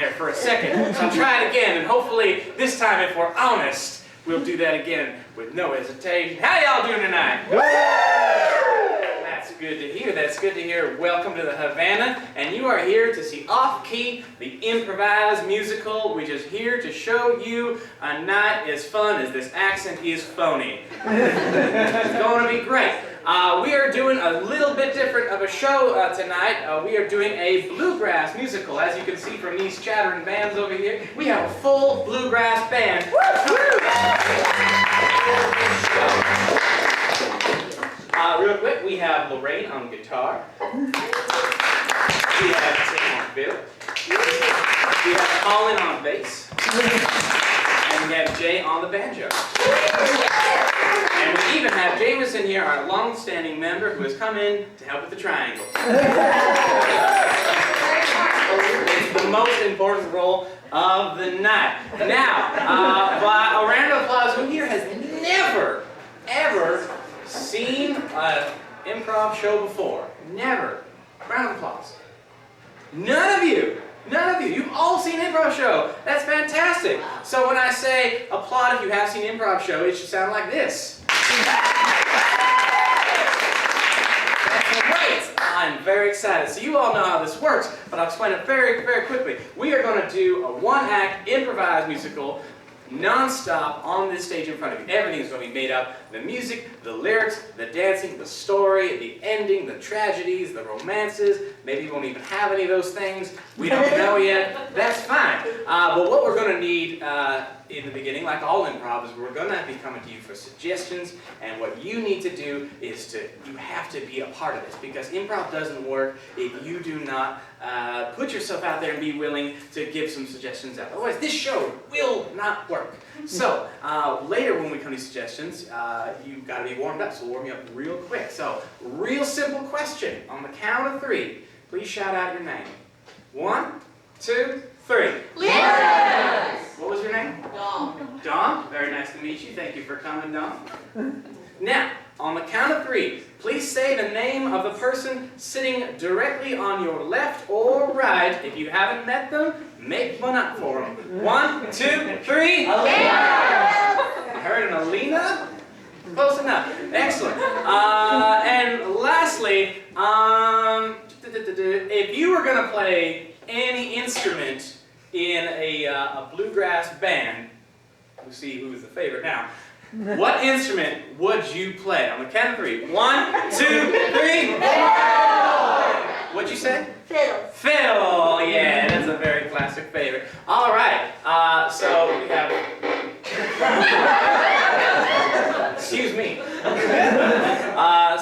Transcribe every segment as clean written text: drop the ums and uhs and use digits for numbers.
there for a second. So I'll try it again, and hopefully this time, if we're honest, we'll do that again with no hesitation. How y'all doing tonight? That's good to hear. That's good to hear. Welcome to the Havana, and you are here to see Off Key, the improvised musical, which is here to show you a night as fun as this accent is phony. It's going to be great. We are doing a little bit different of a show tonight. We are doing a bluegrass musical. As you can see from these chattering bands over here, we have a full bluegrass band. Real quick, we have Lorraine on guitar. We have Tim on fiddle. We have Colin on bass. And we have Jay on the banjo. And we even have Jameson here, our long-standing member, who has come in to help with the triangle. It's the most important role of the night. Now, by a round of applause, who here has never, ever seen an improv show before? Never. Round of applause. None of you. None of you. You've all seen an improv show. That's fantastic. So when I say applaud if you have seen an improv show, it should sound like this. That's great. I'm very excited. So you all know how this works, but I'll explain it very, very quickly. We are going to do a one-act improvised musical non-stop on this stage in front of you. Everything is going to be made up. The music, the lyrics, the dancing, the story, the ending, the tragedies, the romances. Maybe we won't even have any of those things. We don't know yet. That's fine. But what we're going to need in the beginning, like all improv, is we're going to be coming to you for suggestions. And what you need to do is you have to be a part of this, because improv doesn't work if you do not put yourself out there and be willing to give some suggestions out. Otherwise, this show will not work. So later when we come to suggestions, you've got to be warmed up. So we'll warm you up real quick. So real simple question. On the count of 3, please shout out your name. 1, 2, 3. Yes! What was your name? Dawn. Dawn. Very nice to meet you. Thank you for coming, Dawn. Now, on the count of 3, please say the name of the person sitting directly on your left or right. If you haven't met them, make one up for them. 1, 2, 3. Yeah! I heard an Alina. Close enough. Excellent. And lastly, if you were going to play any instrument in a bluegrass band, we'll see who's the favorite now. What instrument would you play? On the count of 3. 1, 2, 3. Fiddle! What'd you say? Fiddle. Fiddle! Yeah, that's a very classic favorite. All right, so we have... Excuse me.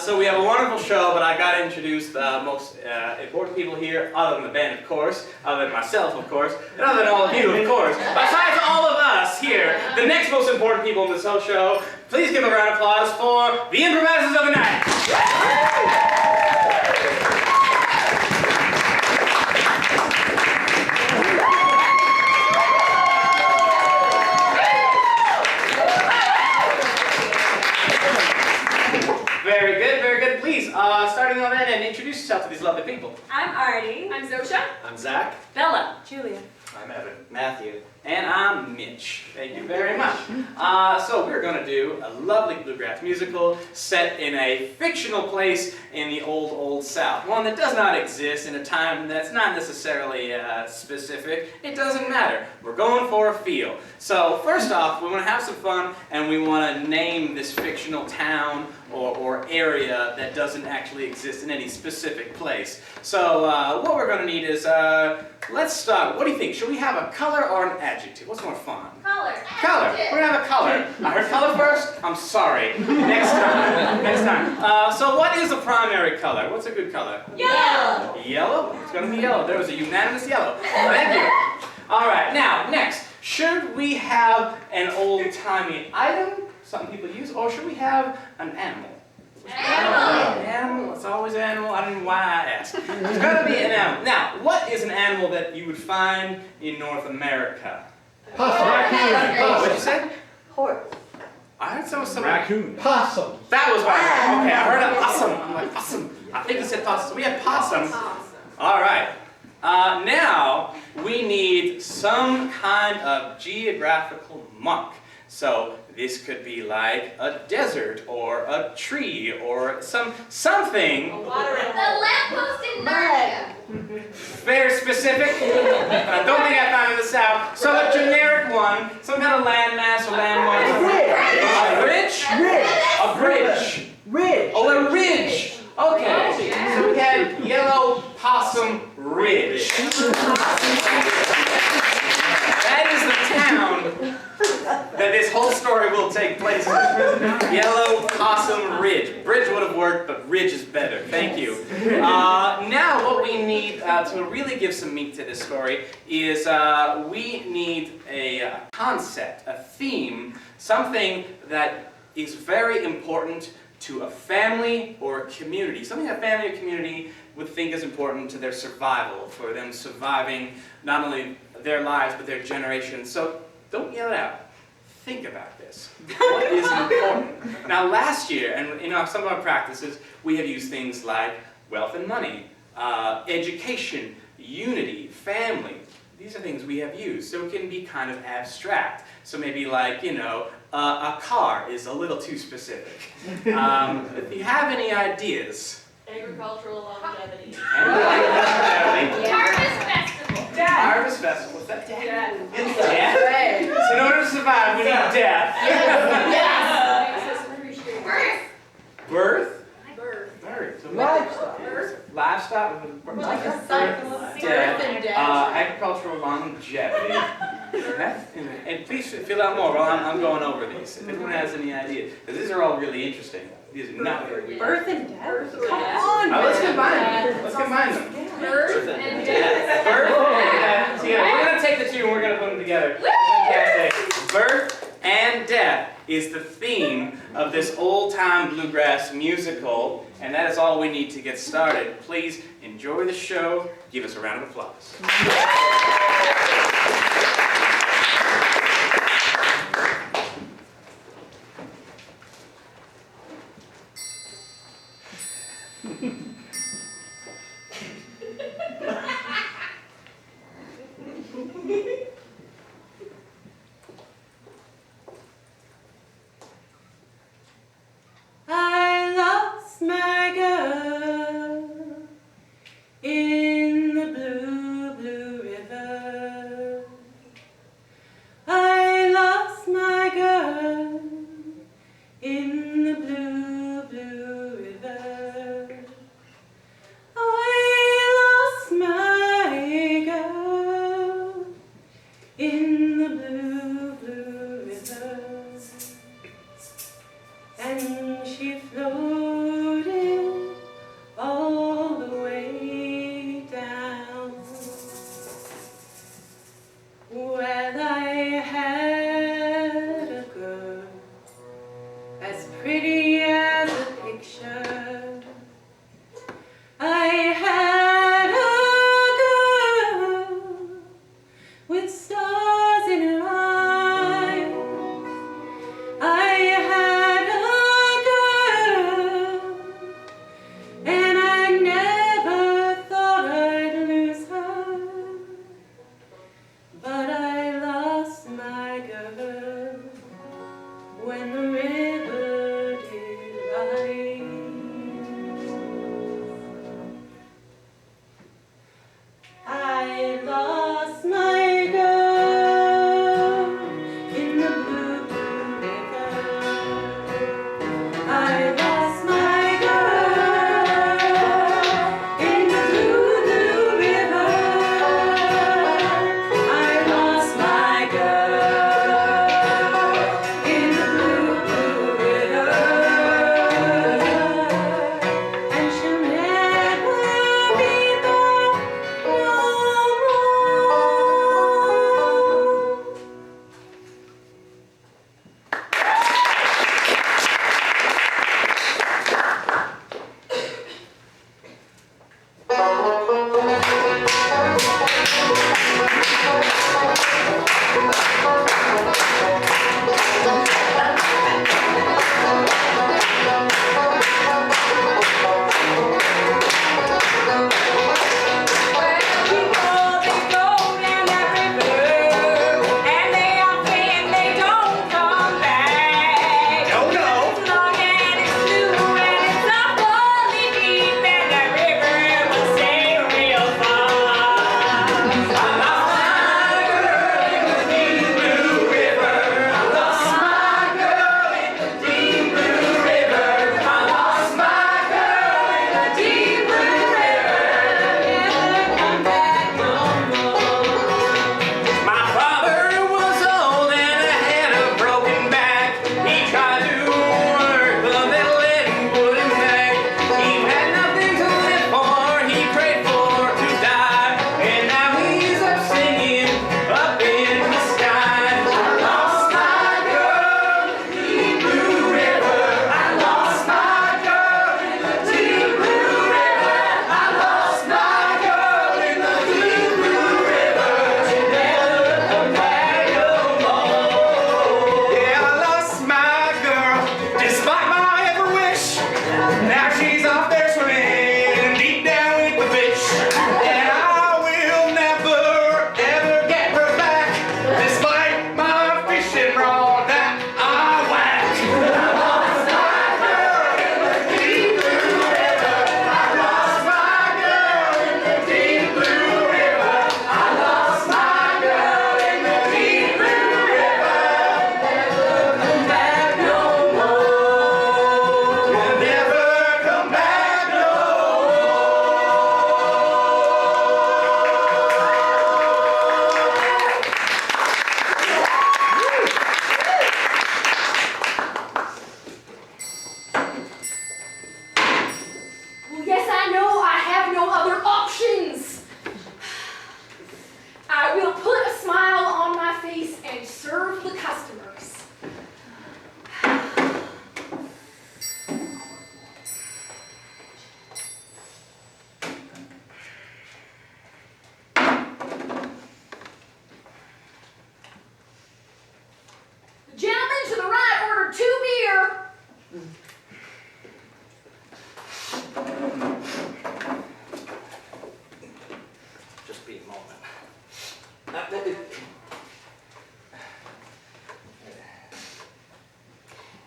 So we have a wonderful show, but I got to introduce the most important people here, other than the band, of course, other than myself, of course, and other than all of you, of course. Besides all of us here, the next most important people in this whole show, please give a round of applause for the improvisers of the night. Very good, very good. Please, starting on that end, introduce yourself to these lovely people. I'm Artie. I'm Zosha. I'm Zach. Bella. Julia. I'm Evan. Matthew. And I'm Mitch. Thank you very much. So we're going to do a lovely bluegrass musical set in a fictional place in the old South. One that does not exist in a time that's not necessarily specific. It doesn't matter. We're going for a feel. So first off, we want to have some fun, and we want to name this fictional town or area that doesn't actually exist in any specific place. So what we're going to need is, let's start. What do you think? Should we have a color or an adjective? What's more fun? Color. Color. We're going to have a color. I heard color first? I'm sorry. Next time. Next time. So what is a primary color? What's a good color? Yellow. Yellow? It's going to be yellow. There was a unanimous yellow. Thank you. All right. Now, next. Should we have an old-timey item, something people use, or should we have an animal? Animal. Animal. It's always an animal. I don't know why I asked. It's got to be an animal. Now, what is an animal that you would find in North America? Possum. What'd you say? Horse. I heard some Raccoon. Possum. That was what I heard. Okay, I heard a possum. I'm like, possum. I think you said possum. So we have possum. All right. Now, we need some kind of geographical mark. So this could be like a desert or a tree or something. The lamppost in Narnia. Very specific. I don't think I found it in the South. So a generic one, some kind of landmass or landmark. A bridge? A bridge. Ridge. Oh, a ridge. Okay. So we had Yellow Possum Ridge. That is the town that this whole story will take place in. Yellow Possum Ridge. Bridge would have worked, but ridge is better. Thank you. Now what we need to really give some meat to this story is we need a concept, a theme, something that is very important to a family or a community. Something a family or community would think is important to their survival, for them surviving not only their lives but their generations. So don't yell it out. Think about this. What is important? Now last year, and in some of our practices, we have used things like wealth and money, education, unity, family. These are things we have used, so it can be kind of abstract. So maybe like, you know, a car is a little too specific. If you have any ideas. Agricultural longevity. Harvest Festival. Harvest Festival. Is that death? Death. Death? So in order to survive, we need death. Birth. Birth? Birth. So Livestock. Livestock. Like a cycle of birth and death. Agricultural longevity. And please fill out more while I'm going over these. If anyone has any ideas, because these are all really interesting. These are not very weird. Birth and death? Come on! Let's combine them. Let's combine them. Birth and death. Birth and death. Together. We're going to take the two and we're going to put them together. Fantastic. Birth and death is the theme of this old-time bluegrass musical, and that is all we need to get started. Please enjoy the show. Give us a round of applause. I lost my girl in the blue, blue river. I lost my girl in the blue, blue river. I lost my girl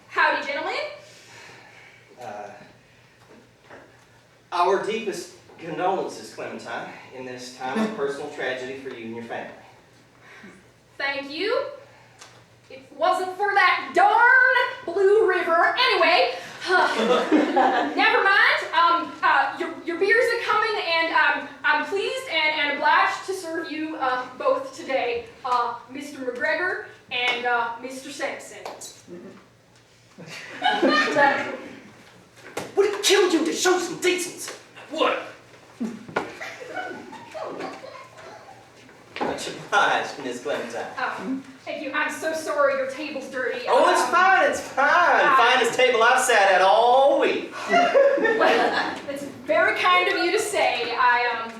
Howdy, gentlemen. Our deepest condolences, Clementine, in this time of personal tragedy for you and your family. Thank you. If it wasn't for that darn Blue River. Anyway, never mind. Your beers are coming, and I'm pleased and obliged to serve you both today, Mr. McGregor and Mr. Sampson. Would it kill you to show some decency? What? Much obliged, Miss Clementine. Oh, thank you. I'm so sorry your table's dirty. Oh, it's fine, it's fine. Finest table I've sat at all week. Well, it's very kind of you to say. I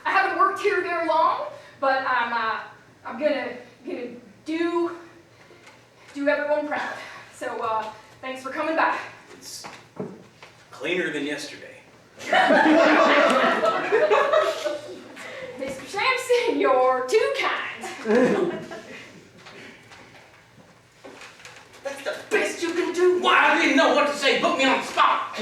haven't worked here very long, but I'm gonna do everyone proud. So thanks for coming by. It's cleaner than yesterday. Mr. Sampson, you're too kind. That's the best you can do. Why? I didn't know what to say. Put me on the spot.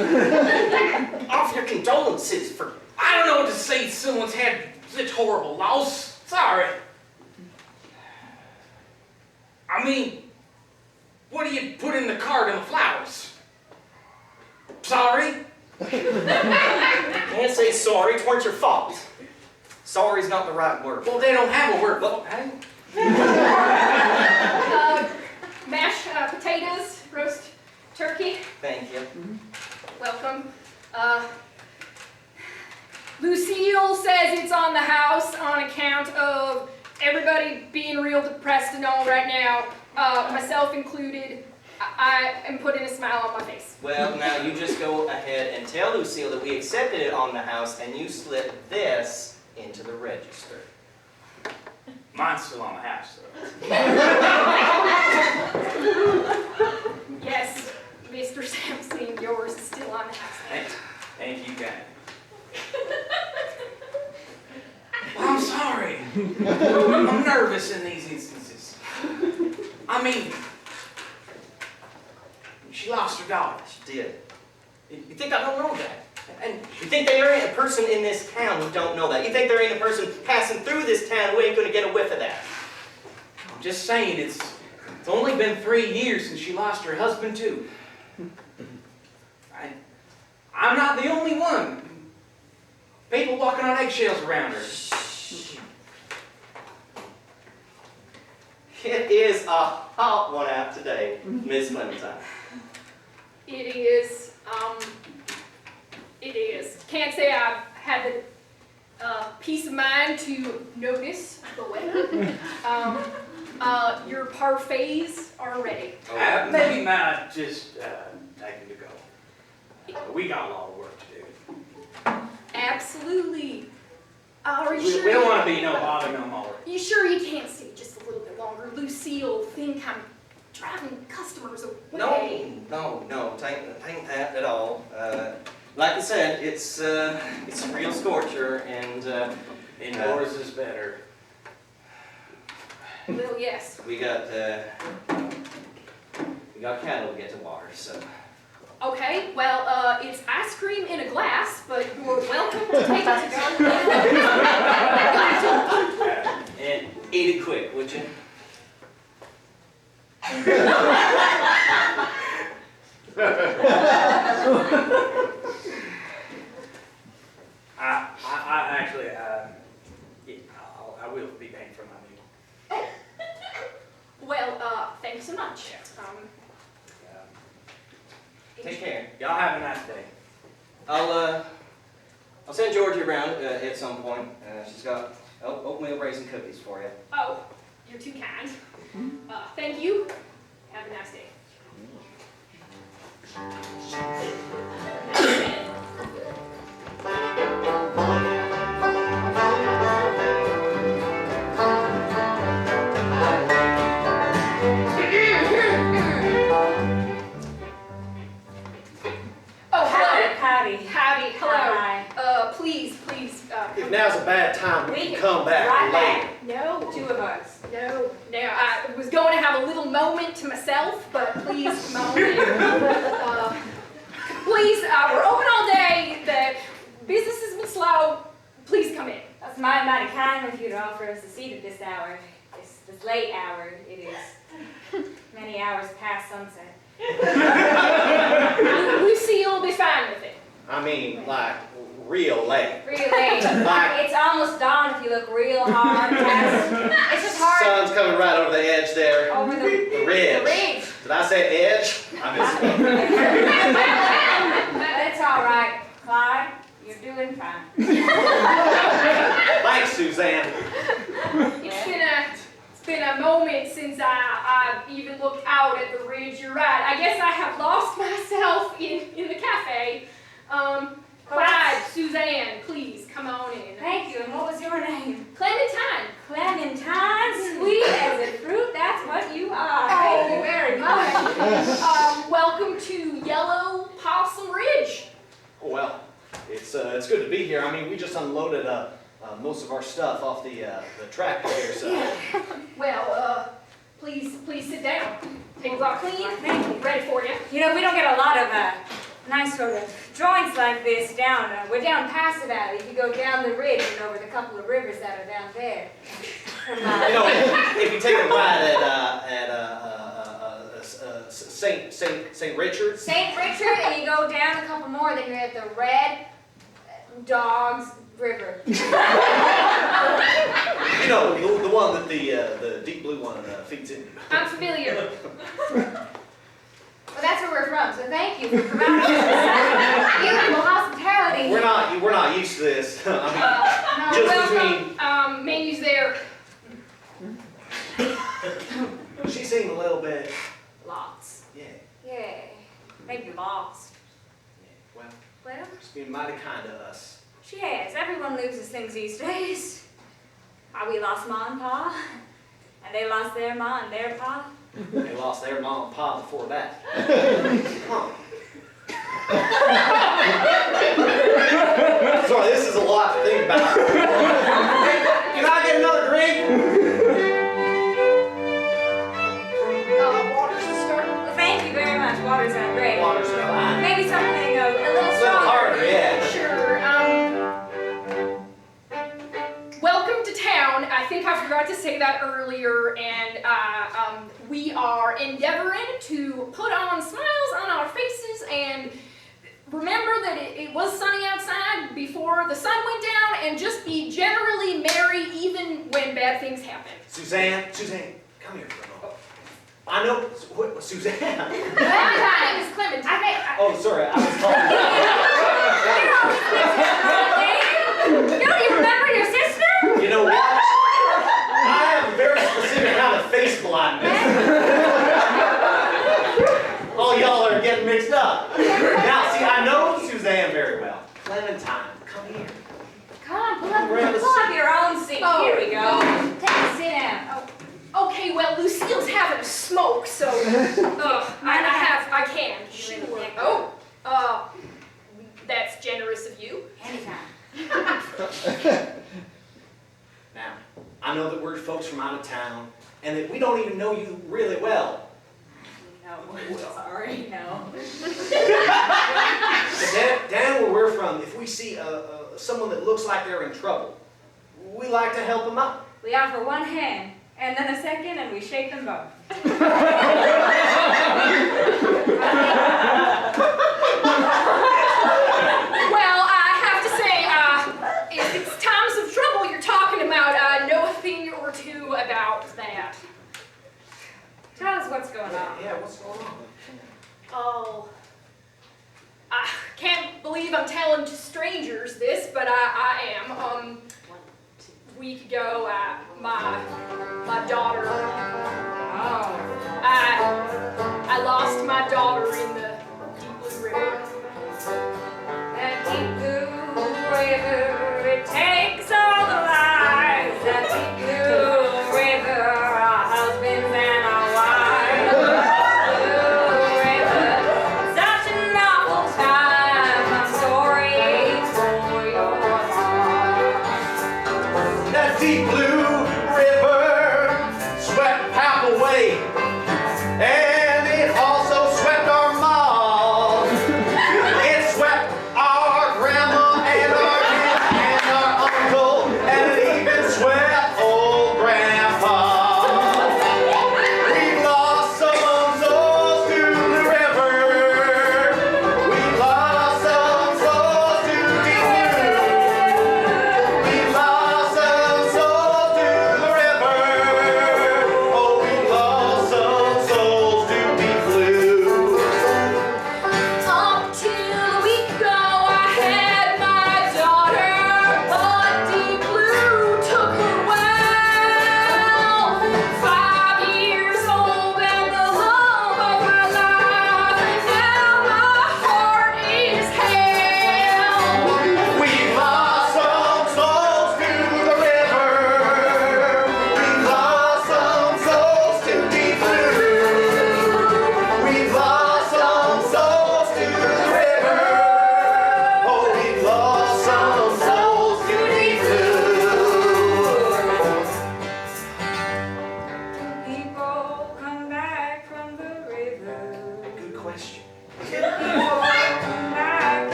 Offer your condolences for... I don't know what to say. Someone's had such horrible loss. Sorry. I mean, what do you put in the card and the flowers? Sorry? Can't say sorry, it weren't your fault. Sorry's not the right word. Well, they don't have a word. Well, Mashed potatoes, roast turkey. Thank you. Welcome. Lucille says it's on the house on account of everybody being real depressed and all right now, myself included. I am putting a smile on my face. Well, now you just go ahead and tell Lucille that we accepted it on the house and you slip this into the register. Mine's still on the house, though. Yes, Mr. Sampson, yours is still on the house. Thank you, guys. Well, I'm sorry. I'm nervous in these instances. I mean, she lost her daughter. She did. You think I don't know that? And you think there ain't a person in this town who don't know that? You think there ain't a person passing through this town who ain't going to get a whiff of that? I'm just saying, it's only been 3 years since she lost her husband, too. I'm not the only one. People walking on eggshells around her. It is a hot one out today, Miss Clementine. It is. It is. Can't say I've had the peace of mind to notice the weather. Your parfaits are ready. Maybe mine just taking to go. We got a lot of work to do. Absolutely. Are you We sure? don't want to be no bother no more. You sure you can't stay just a little bit longer? Lucille think I'm driving customers away. No, tain't that at all. Like I said, it's a real scorcher, and Indoors is better. Well, yes. we got cattle to get to water, so. Okay, well, it's ice cream in a glass, but you're welcome to take it to go. And eat it quick, would you? I actually, yeah, I will be paying for my meal. Well, thank you so much. Take care. Y'all have a nice day. I'll send Georgie around at some point. She's got oatmeal raisin cookies for you. Oh, you're too kind. Thank you. Have a nice day. Oh, hello. Howdy. Howdy. Hello. Hi. Please. If now's a bad time, we We can can come back right later. back. No, moment to myself, but please come on in. Please, we're open all day. The business has been slow. Please come in. That's mighty kind of you to offer us a seat at this hour. This late hour. It is many hours past sunset. Lucille will be fine with it. I mean, like, real late. Real late. It's almost dawn if you look real hard. It's just hard. Sun's coming right over the edge there. Over the ridge. The ridge. Did I say edge? I missed it. But it's all right, Clyde. You're doing fine. Thanks, Suzanne. It's been a moment since I've even looked out at the ridge. You're right. I guess I have lost myself in the cafe. Clyde, Suzanne, please come on in. Thank you. And what was your name? Clementine. Clementine, sweet as a fruit. That's what you are. Oh. Thank you very much. Welcome to Yellow Possum Ridge. Oh, well, it's good to be here. I mean, we just unloaded most of our stuff off the tractor here, so. Well, please sit down. Tables are clean. Thank you. Ready for you. You know, we don't get a lot of nice sort of joints like this down. We're down past the valley. If you go down the ridge and over the couple of rivers that are down there. You know, if you take a ride at St. Richard's. St. Richard, and you go down a couple more, then you're at the Red Dogs River. You know, the one that the deep blue one feeds into. I'm familiar. Well, that's where we're from, so thank you for providing us with such beautiful hospitality. We're not used to this. I mean, just welcome. Menus there. She seemed a little bit. Lots. Yeah, maybe lost. Yeah, Well, she's been mighty kind to us. she has. Everyone loses things these days. We lost Ma and Pa, and they lost their Ma and their Pa. They lost their mom and pop before that. Huh. Sorry, this is a lot to think about. Can I get another drink? Water's the start. Well, thank you very much. Water's not great. Water's fine. Maybe something a little A little stronger. harder, yeah. Sure. Welcome to town. I think I forgot to say that earlier, and we are endeavoring to put on smiles on our faces and remember that it was sunny outside before the sun went down, and just be generally merry even when bad things happen. Suzanne, come here for a moment. I know, Suzanne. My name is Clementine. Oh, sorry, I was calling You don't even remember your sister? you. You know what? I have a very specific kind of face blindness. All y'all are getting mixed up. Now, see, I know Suzanne very well. Clementine, come here. Come on, pull up your own seat. Oh. Here we go. Take a sit down. Okay, well, Lucille's having a smoke, so I can. Sure. Oh, that's generous of you. Anytime. Now, I know that we're folks from out of town, and that we don't even know you really well. No, sorry, no. But down where we're from, if we see someone that looks like they're in trouble, we like to help them out. We offer one hand, and then a second, and we shake them both. Well, I have to say, if it's times of trouble you're talking about, I know a thing or two about that. Tell us what's going on. Yeah, what's going on? Oh, I can't believe I'm telling to strangers this, but I am. A week ago, my daughter, I lost my daughter in the Deep Blue River. That deep blue river, it takes all the lives. That deep blue river, our husbands and our wives. Blue river, such an awful time. I'm sorry for your heart. That deep blue river swept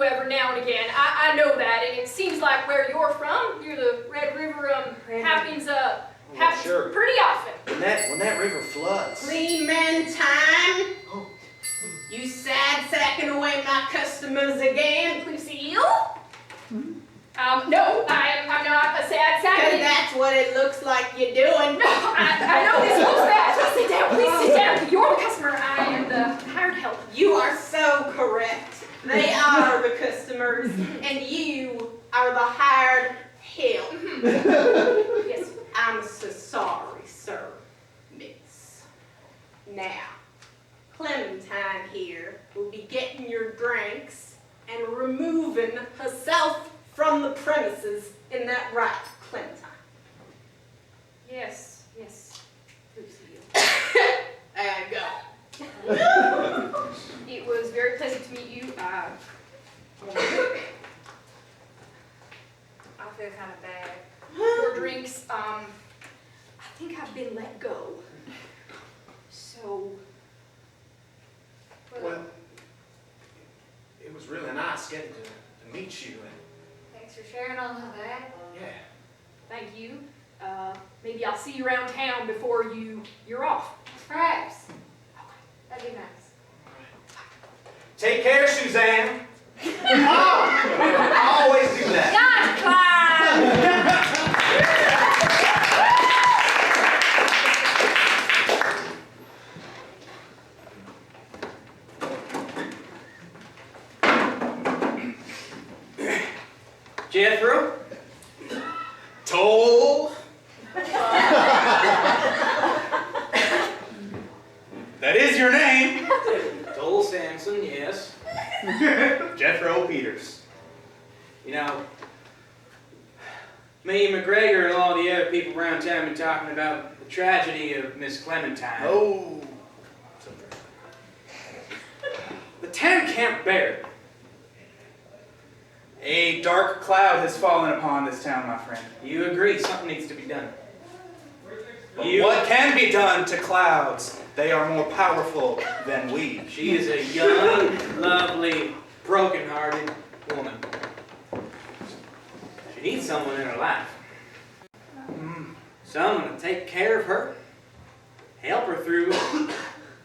you every now and again. I know that, and it seems like where you're from, you're the Red River, happens sure. pretty often. When that river floods. Clean man time. You sad sacking away my customers again, Lucille? No, I'm not a sad Because sack. that's what it looks like you're doing. No, I know this looks bad. Please sit down. Please sit down. You're the customer. I am the hired help. You are so correct. They are the customers, and you are the hired help. Yes. I'm so sorry, sir, miss. Now, Clementine here will be getting your drinks and removing herself from the premises. Isn't that right, Clementine? Yes. Yes. Lucille. There you go. It was very pleasant to meet you. I feel kind of bad. Your drinks, I think I've been let go. So, Well, it was really nice getting to meet you. And Thanks for sharing all of that. yeah. thank you. Maybe I'll see you around town before you're off. Perhaps. That'd be nice. Take care, Suzanne. I always do that. Jethro? Toll? That is your name. Toll Sampson, yes. Jethro Peters. You know, me and McGregor and all the other people around town have been talking about the tragedy of Miss Clementine. Oh. The town can't bear it. A dark cloud has fallen upon this town, my friend. You agree, something needs to be done. What can be done to clouds? They are more powerful than we. She is a young, lovely, broken-hearted woman. She needs someone in her life. Someone to take care of her, help her through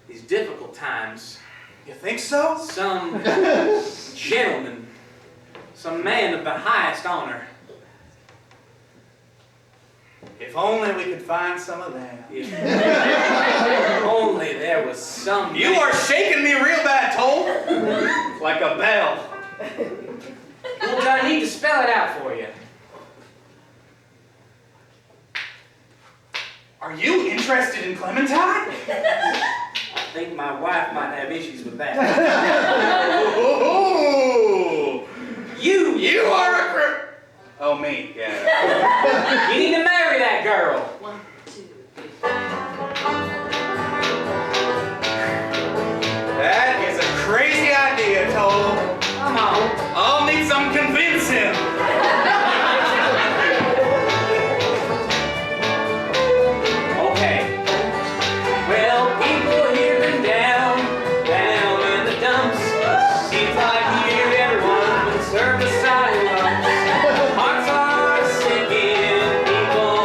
these difficult times. You think so? Some gentleman, some man of the highest honor. If only we could find some of them. If only there was some. You are shaking me real bad, Toll. Like a bell. Well, do I need to spell it out for you? Are you interested in Clementine? I think my wife might have issues with that. Ooh. You are a Oh, me, yeah. You need to marry that girl. 1, 2, 3. That is a crazy idea, Toll. Come on. I'll need some convincing. Okay. Well, people here and down in the dumps. Seems like here everyone would serve the silence. Hearts are sinking, people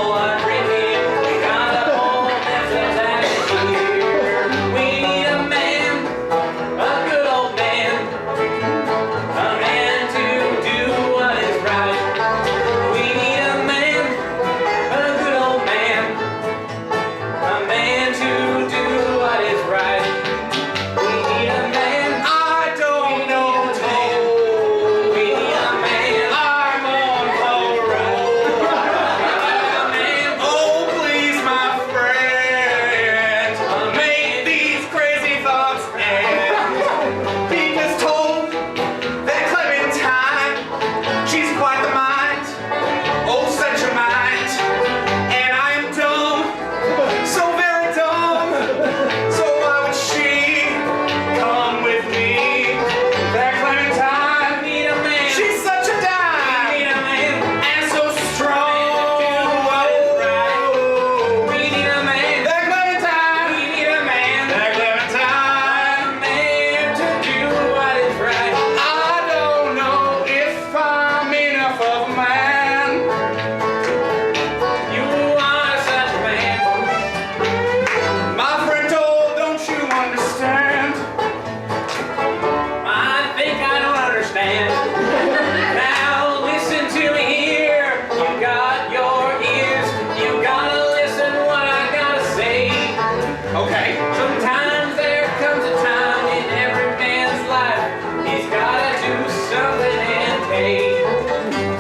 way.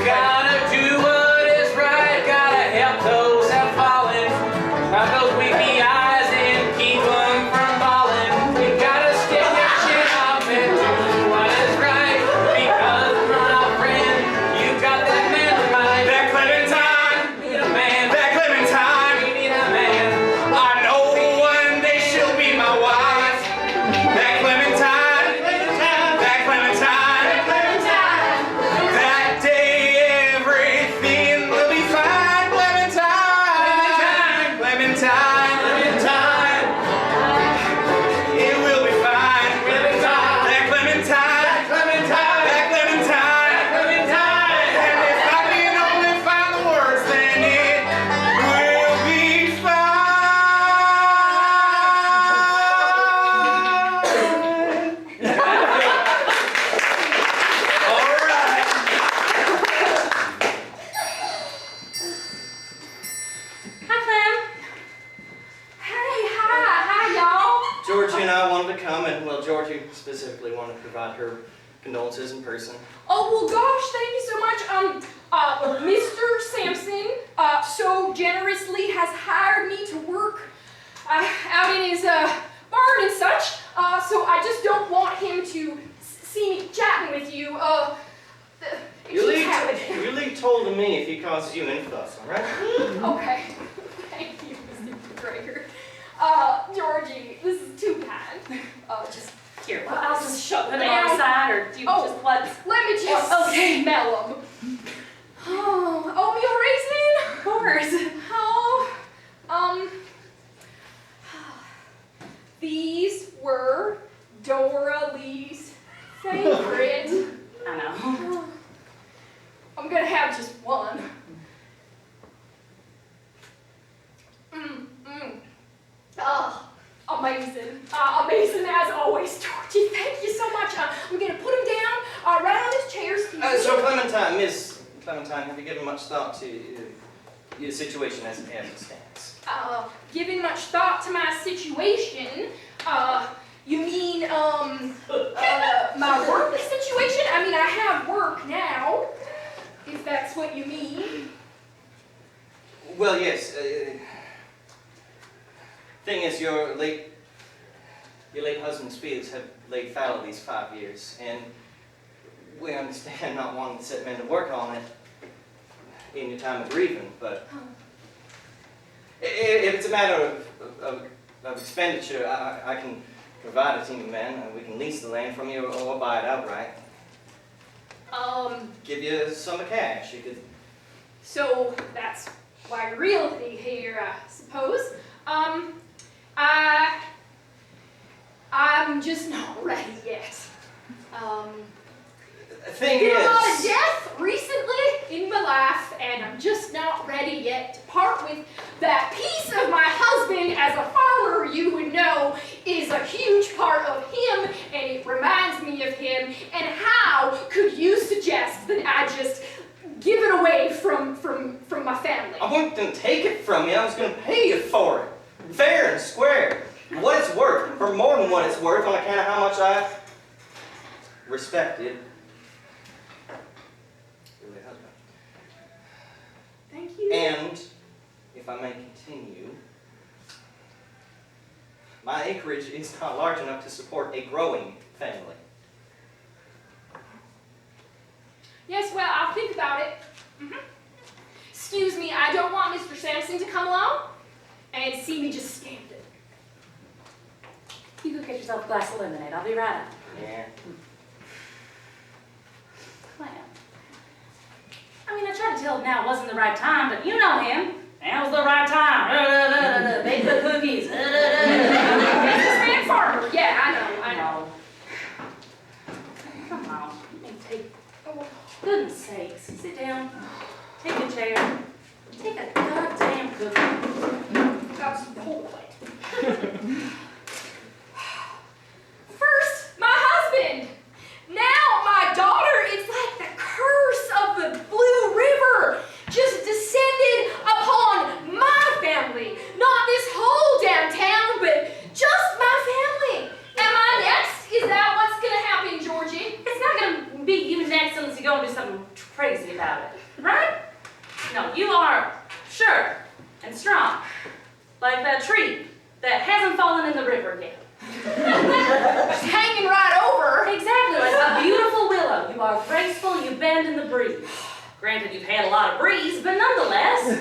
Gotta do what is right, gotta help those that fallen. Drop those weepy eyes and keep them from falling. You gotta stick your chin up and do what is right, because my friend, you got that man of mine. That Clementine, We need a man, that Clementine. we need a man. I know one day she'll be my wife. That Clementine, that Clementine. That day everything will be fine. Clementine, Clementine, Clementine, it will be fine. Clementine, That Clementine, Clementine, that Clementine. Clementine. And if I can only find the words, then it will be fine. All right. Hi, Clem. Hey, hi, y'all. Georgie and I wanted to come, and well, Georgie specifically wanted to provide her condolences in person. Oh, well, gosh, thank you so much. Mr. Sampson, so generously has hired me to work, out in his, barn and such, so I just don't want him to see me chatting with you, You keep happening. leave told to me if he causes you any fuss, all right? Okay, thank you, Mr. McGregor. Georgie, this is too kind. Just Here, well, I'll just shut put it down. on the side, or do you Oh. just what? Let me just Okay. smell them. Oh, oatmeal raisin? Of course. Oh, these were Dora Lee's favorite. I know. I'm gonna have just one. Oh, amazing. Amazing as always, Georgie. Thank you so much. I'm gonna put them down right on this chair. So Clementine, Miss Clementine, have you given much thought to your situation as it stands? Giving much thought to my situation, you mean, my work situation? I mean, I have work now, if that's what you mean. Well, yes. Thing is, your late husband's fields have laid fallow these 5 years, and we understand not wanting to set men to work on it in your time of grieving, but if it's a matter of expenditure, I can provide a team of men. We can lease the land from you or buy it outright. Give you a sum of cash. You could. So that's why you're realty here, I suppose. I'm just not ready yet. Thing Been a lot of is, death recently in my life, and I'm just not ready yet to part with that piece of my husband. As a farmer, you would know, is a huge part of him, and it reminds me of him. And how could you suggest that I just give it away from my family? I wasn't going to take it from you. I was going to pay you for it. Fair and square. What it's worth. For more than what it's worth on account of how much I respect it. Your late husband. Thank you. And, if I may continue, my acreage is not large enough to support a growing family. Yes, well, I'll think about it. Excuse me, I don't want Mr. Sampson to come along and see me just standing. You go get yourself a glass of lemonade. I'll be right up. Yeah. Clem. I mean, I tried to tell him now wasn't the right time, but you know him. Now was the right time. Bake the cookies. Businessman farmer, yeah, I know. Come on. Goodness sakes. Sit down. Take a chair. Take a goddamn cookie. That's the whole point. First, my husband. Now my daughter. It's like the curse of the Blue River just descended upon my family. Not this whole damn town, but just my family. Am I next? Is that what's gonna happen, Georgie? It's not going to be even losing excellence, you go and do something crazy about it, right? No, you are sure and strong, like that tree that hasn't fallen in the river yet. Just hanging right over. Exactly, like a beautiful willow. You are graceful, you bend in the breeze. Granted, you've had a lot of breeze, but nonetheless.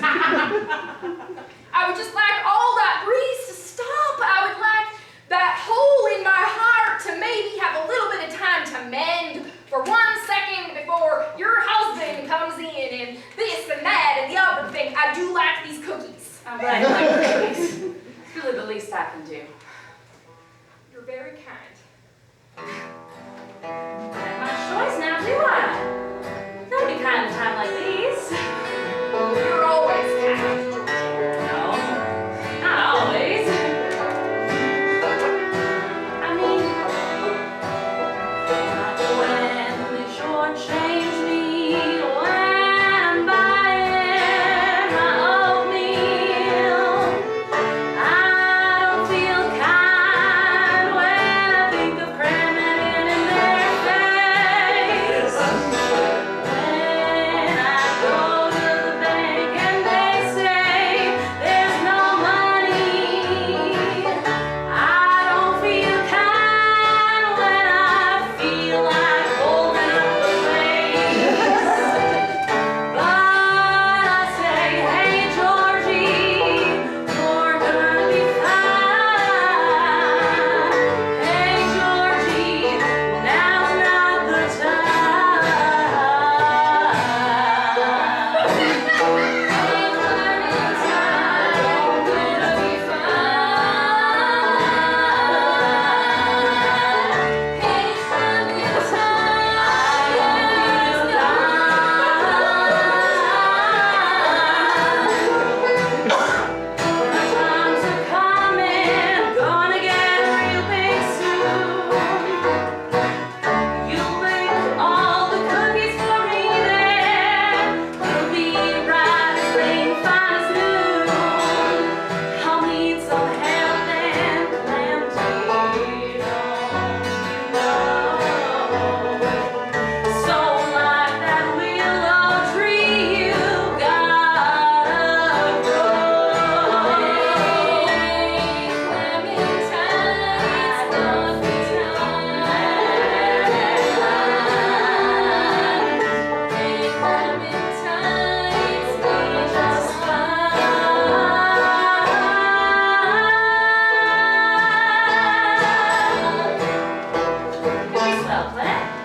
I would just like all that breeze to stop. I would like that hole in my heart to maybe have a little bit of time to mend for 1 second before your husband comes in and this and that and the other thing. I do like these cookies. I'm glad you like cookies. It's really the least I can do. You're very kind. I have much choice now, do I? Don't be kind in a time like these. You're always kind. No, not always. I mean, not when they shortchange me, when I'm buying my oatmeal. I don't feel kind when I think of cramming it in their face. When I go to the bank and they say there's no money, I don't feel kind when I feel like holding up the place. But I say, hey Georgie, you're gonna be fine. Hey Georgie, now's not the time. Times are coming, gonna get real big soon. You'll bake all the cookies for me there. You'll be bright as rain, fine as noon. I'll need some help and plenty, don't you know? So like that willow tree, you gotta grow.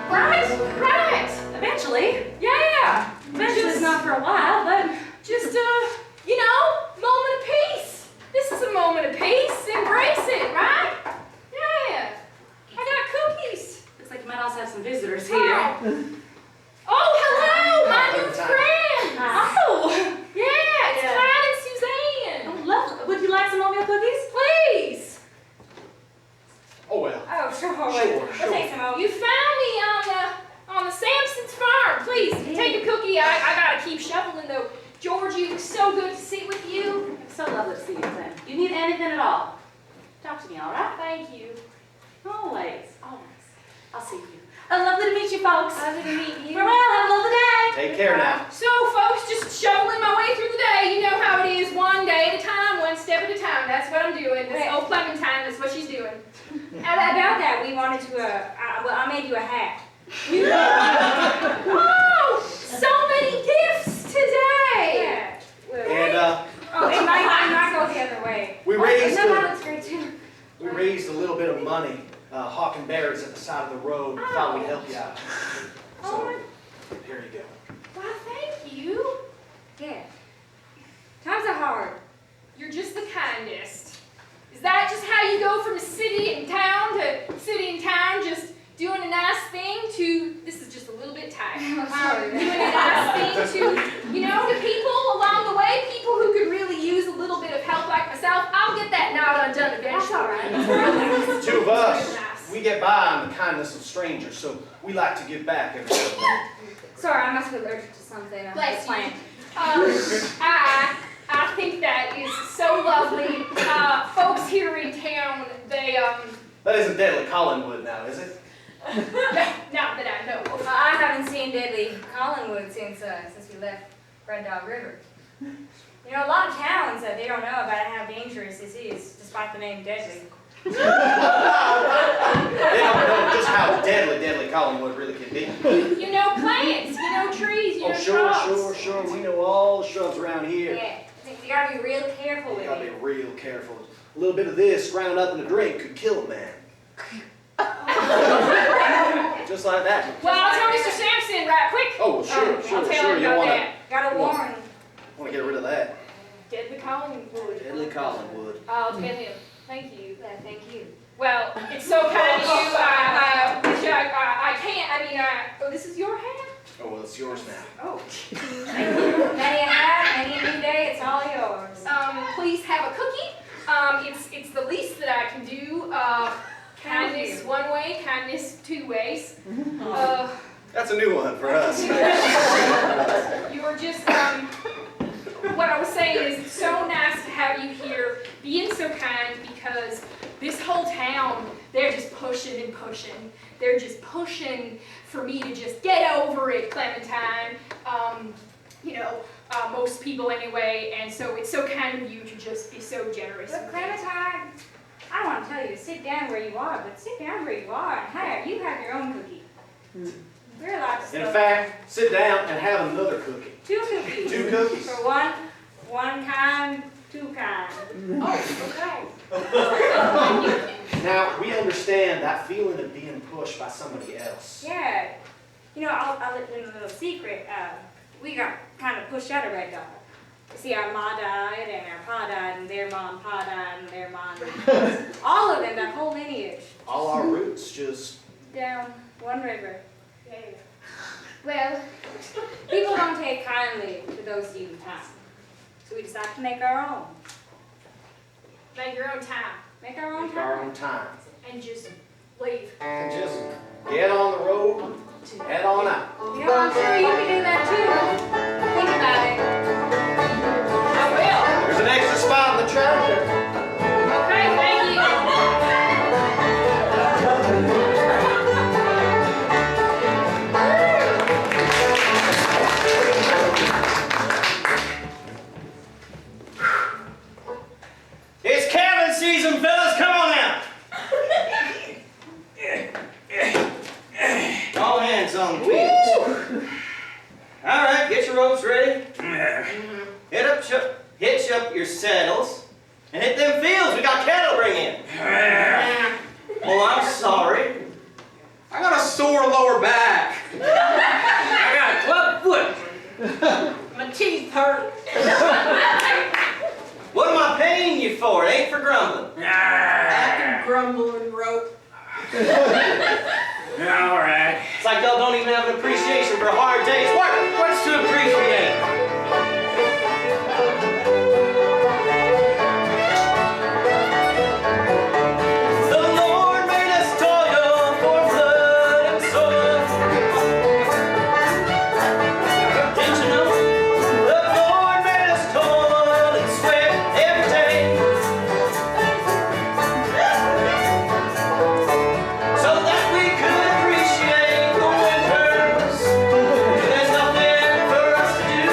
Right. Eventually. Yeah. Eventually is not for a while, but Just moment of peace. This is a moment of peace. Embrace it, right? Yeah. I got cookies. looks like you might also have some visitors here. Oh, hello, my new Hi. friend. Hi. Oh, yeah, it's Yeah. Clyde and Suzanne. Oh, lovely. Would you like some oatmeal cookies? Please. Oh, well. Oh, sure. Sure, We'll sure. take some oatmeal. You found me on the Sampson's farm. Please take a cookie. I gotta keep shoveling though. Georgie, it's so good to sit with you. It's so lovely to see you, Clem. You need anything at all? Talk to me, all right? Thank you. Always. Always. I'll see you. Oh, lovely to meet you, folks. Lovely to meet you. Farewell. Have a lovely day. Take care now. So, folks, just shoveling my way through the day. You know how it is, one day at a time, one step at a time. That's what I'm doing. This old Clementine, that's what she's doing. About that, we wanted to, I made you a hat. Wow! So many gifts today! Yeah. And Oh, it might go the other way. we raised that a, looks great too. we raised a little bit of money, hawking berries at the side of the road. Thought we'd help you out. So here you go. Why, thank you. Yeah. Times are hard. You're just the kindest. Is that just how you go from city and town to city and town, just doing a nice thing to, this is just a little bit tight, sorry. doing a nice thing to, to people along the way, people who could really use a little bit of help like myself. I'll get that knot undone eventually. That's all right. The two of us, Very nice. we get by on the kindness of strangers, so we like to give back every now and then. Sorry, I must be allergic to something. Bless you. Plant. I think that is so lovely. Folks here in town, they, That isn't deadly Collinwood now, is it? not that I know of. I haven't seen Red Dog River. You know, a lot of towns that they don't know about how dangerous this is, despite the name Deadly. They don't know just how deadly Collinwood really can be. You know plants, you know trees, you know shrubs. Sure. We know all the shrubs around here. Yeah, you gotta be real careful You with gotta be it. real careful. A little bit of this ground up in a drink could kill a man. Just like that. Well, I'll tell Mr. Sampson right quick. Oh, sure. I'll tell him You about wanna that. Gotta warn. wanna get rid of that. Deadly Collinwood. Deadly Collinwood. I'll tell him. Thank you. Thank you. Well, it's so kind of you. I can't. I mean, oh, this is your hand. Oh, well, it's yours now. Oh. Many a hat, many a new day, it's all yours. Please have a cookie. It's the least that I can do. Kindness one way, kindness two ways. That's a new one for us. You were just, what I was saying is it's so nice to have you here, being so kind, because this whole town, they're just pushing and pushing. They're just pushing for me to just get over it, Clementine. Most people anyway, and so it's so kind of you to just be so generous. Look, Clementine, I don't want to tell you to sit down where you are, but sit down where you are and you have your own cookie. We're allowed to In fact, sit down and have another cookie. 2 cookies. 2 cookies. For one kind, 2 kind. Oh, okay. Now, we understand that feeling of being pushed by somebody else. Yeah. You know, I'll let you in a little secret. We got kind of pushed out of Red Dog. You see, our ma died, and our pa died, and their mom, pa died, and their mom. All of them, that whole lineage. All our roots just... Down one river. Yeah. Well, people don't take kindly to those human times. So we decided to make our own. Make your own time Make our own Make our time. own time. and just leave. And just get on the road, head on out. You know, I'm sure you can do that too. Think about it. I will. There's an extra spot in the tractor. Okay, thank you. It's cabin season, fellas. Come on out. All hands on the wheels. All right, get your ropes ready. Hitch up your saddles and hit them fields. We got cattle to bring in. Oh, I'm sorry. I got a sore lower back. I got a club foot. My teeth hurt. What am I paying you for? It ain't for grumbling. I can grumble and rope. All right. It's like y'all don't even have an appreciation for a hard day's work. What's to appreciate? The Lord made us toil for blood and soil. Didn't you know? The Lord made us toil and sweat every day, so that we could appreciate the winters. There's nothing for us to do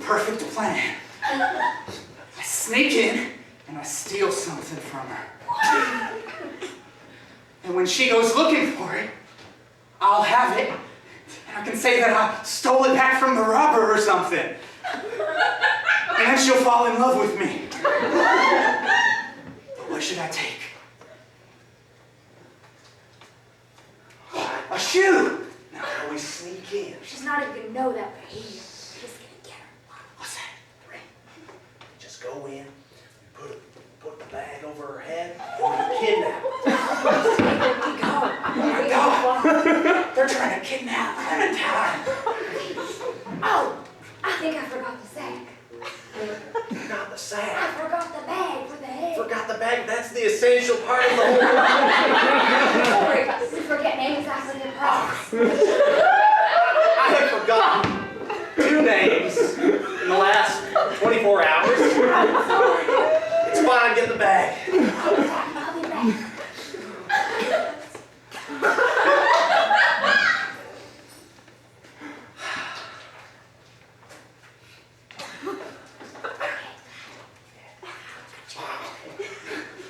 perfect plan. I sneak in and I steal something from her. And when she goes looking for it, I'll have it. And I can say that I stole it back from the robber or something. And then she'll fall in love with me. But what should I take? A shoe! Now how we sneak in? She's not even gonna know that we're here. We're just gonna get her. What's that? Just go in, put the bag over her head, and we kidnap her. Oh my God! They're trying to kidnap Clementine. Oh, I think I forgot the sack. Forgot the I sack. forgot the bag for the head. Forgot the bag. That's the essential part of the whole Sorry, we forget names after the process. I have forgotten 2 names in the last 24 hours. It's fine, get the bag. I'll be back.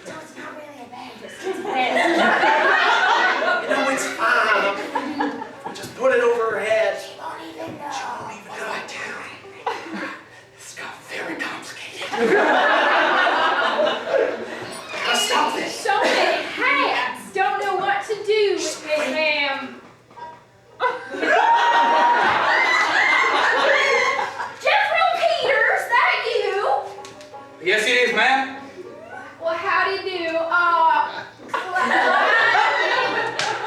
It's not really a bag, it's just a bag. You know, it's fine. Just put it over her head. She won't even know. What do I do? This got very complicated. Gotta stop this. So many hats. Don't know what to do with this, ma'am. Jethro Peters, that you? Yes, it is, ma'am. Well, how do you do?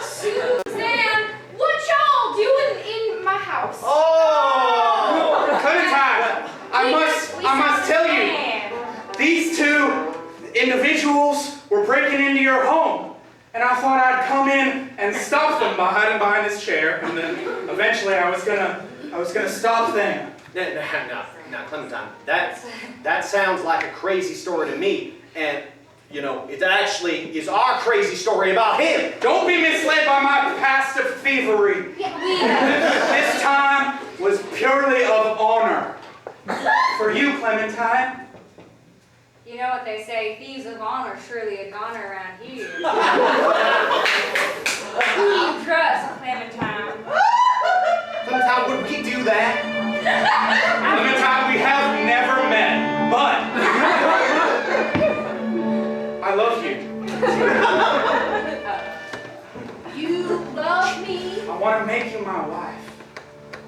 Suzanne, what y'all doing in my house? Oh! Clementine, I must tell you, these 2 individuals were breaking into your home. And I thought I'd come in and stop them by hiding behind this chair, and then eventually I was gonna stop them. Now, Clementine, that sounds like a crazy story to me. And, you know, it actually is our crazy story about him. Don't be misled by my past of thievery. This time was purely of honor. For you, Clementine. You know what they say, thieves of honor surely a goner around here. Who do you trust, Clementine? Clementine, would we do that? Clementine, we have never met, but I love you. You love me? I want to make you my wife.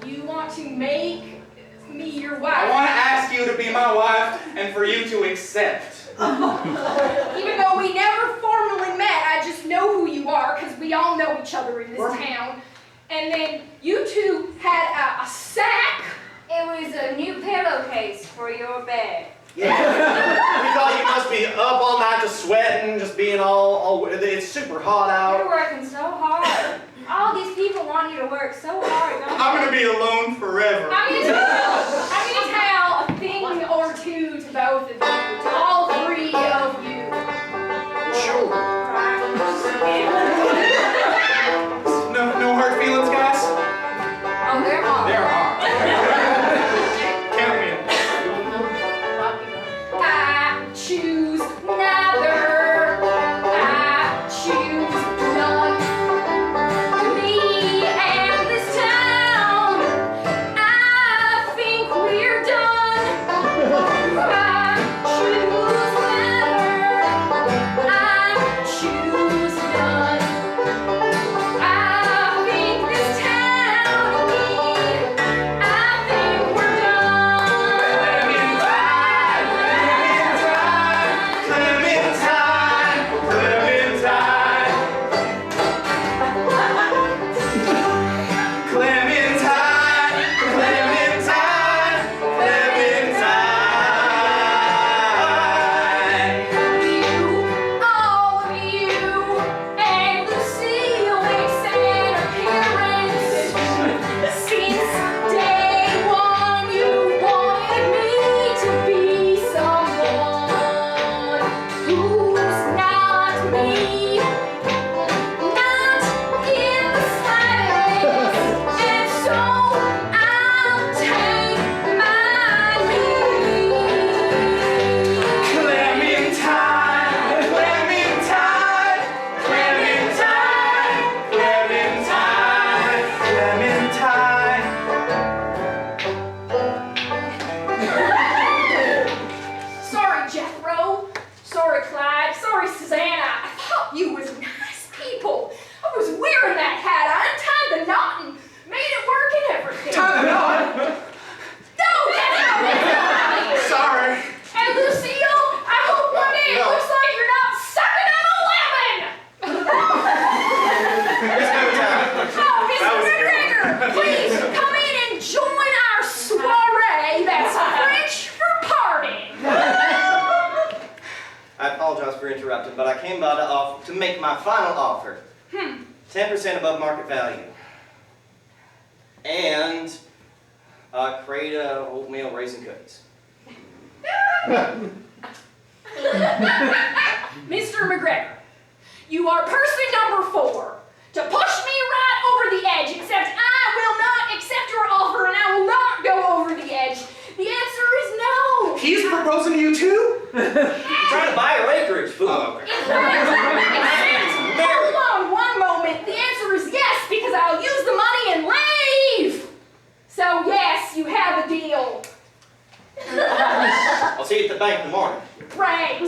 You want to make me your I wife? want to ask you to be my wife and for you to accept. Even though we never formally met, I just know who you are because we all know each other in this town. And then you 2 had a sack. It was a new pillowcase for your bed. Yeah. We thought you must be up all night just sweating, just being all it's super hot You're out. working so hard. All these people want you to work so hard, don't I'm going to be alone forever. I'm gonna tell a thing or 2 to both of you, to all 3 of you. Sure. No hard feelings, guys? Oh, they're hard. There are. Count me in. I choose neither. I choose none. Me and this town, I think we're done. I choose neither. I choose none. I think this town, me but I came by to make my final offer. 10% above market value. And a crate of oatmeal raisin cookies. Mr. McGregor, you are person number 4 to push me right over the edge, except I will not accept your offer and I will not go over the edge. The answer is no. He's proposing to you too? I'm trying to buy your acreage, fool. Oh, okay. In fact, hold on one moment. The answer is yes, because I'll use the money and leave. So yes, you have a deal. I'll see you at the bank in the morning. Right.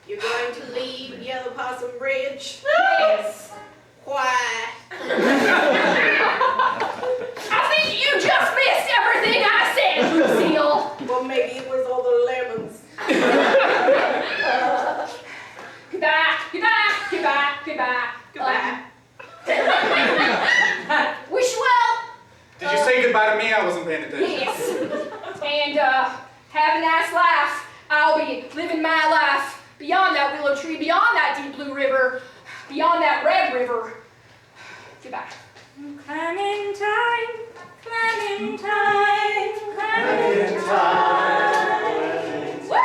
You're going to leave Yellow Possum Bridge? Yes. Why? I think you just missed everything I said, Lucille. Well, maybe it was all the lemons. Goodbye, goodbye, goodbye, goodbye. Goodbye. Wish you well. Did you say goodbye to me? I wasn't paying attention. Yes. And have a nice life. I'll be living my life beyond that willow tree, beyond that deep blue river, beyond that red river. Goodbye. Climbing time, climbing time, climbing time. Woo!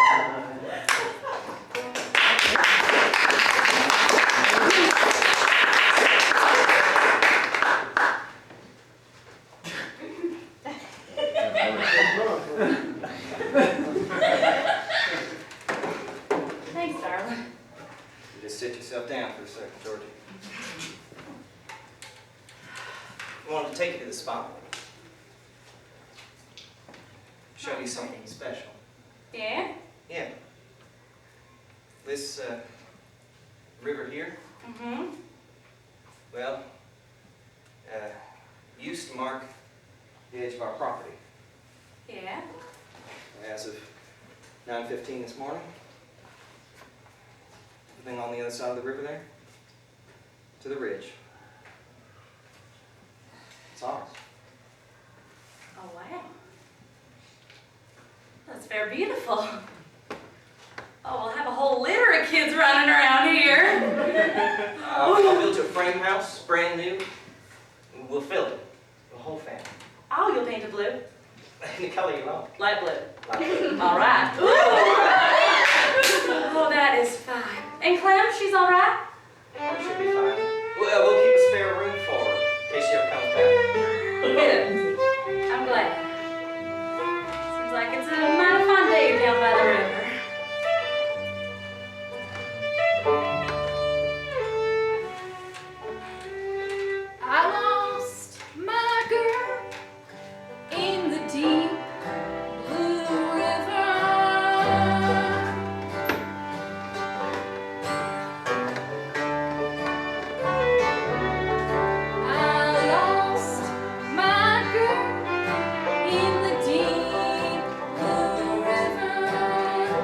Thanks, darling. Just sit yourself down for a second, Georgie. I wanted to take you to the spot. Show you something special. Yeah? Yeah. This river here, Mm-hmm. well, used to mark the edge of our property. Yeah? As of 9:15 this morning, everything on the other side of the river there, to the ridge. It's ours. Oh, wow. That's very beautiful. Oh, we'll have a whole litter of kids running around here. I built you a frame house, brand new. We'll fill it, the whole family. Oh, you'll paint it blue? Any color you want. Light blue. Like it. All right. Oh, that is fine. And Clem, she's all right? It should be fine. We'll keep a spare room for her, in case she ever comes back. Good. I'm glad. Seems like it's a mighty fun day down by the river. I lost my girl in the deep blue river. I lost my girl in the deep blue river.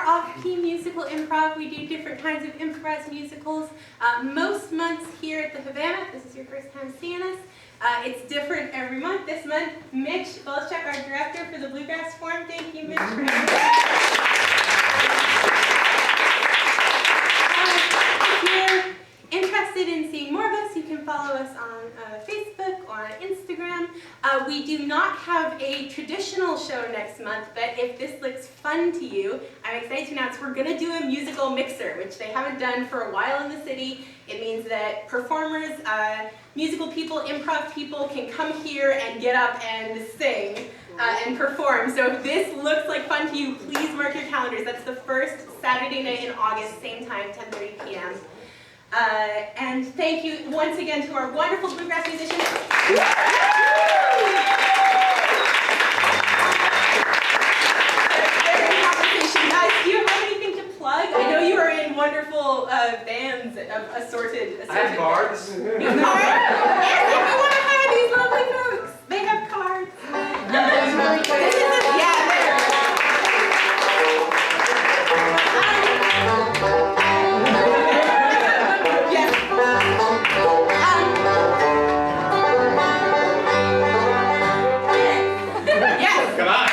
are off-key musical improv. We do different kinds of improvised musicals. Most months here at the Havana, if this is your first time seeing us, it's different every month. This month, Mitch Bolchak, our director for the Bluegrass Forum. Thank you, Mitch, for having us. If you're interested in seeing more of us, you can follow us on Facebook or on Instagram. We do not have a traditional show next month, but if this looks fun to you, I'm excited to announce we're going to do a musical mixer, which they haven't done for a while in the city. It means that performers, musical people, improv people can come here and get up and sing and perform. So if this looks like fun to you, please mark your calendars. That's the first Saturday night in August, same time, 10:30 p.m. And thank you once again to our wonderful bluegrass musicians. Guys, do you have anything to plug? I know you are in wonderful bands of assorted. I have cards. You have cards? Yes, if you want to hire these lovely folks, they have cards. Yeah, there. Yes. Come on.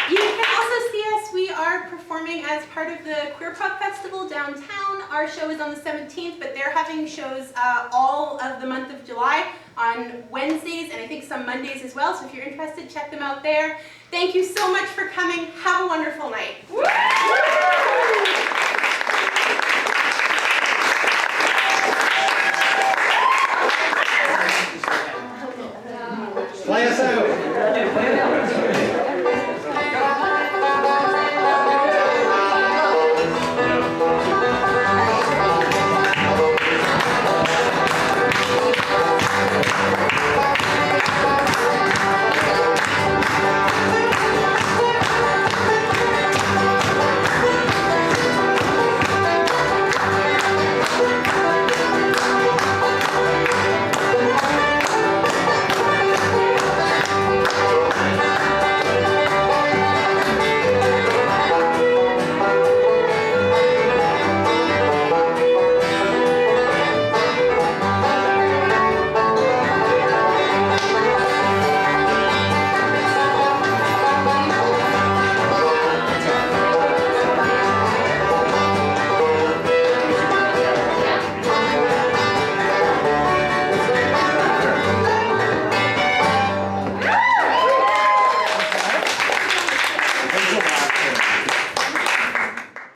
You can also see us. We are performing as part of the Queer Pop Festival downtown. Our show is on the 17th, but they're having shows all of the month of July on Wednesdays and I think some Mondays as well. So if you're interested, check them out there. Thank you so much for coming. Have a wonderful night. Play us out.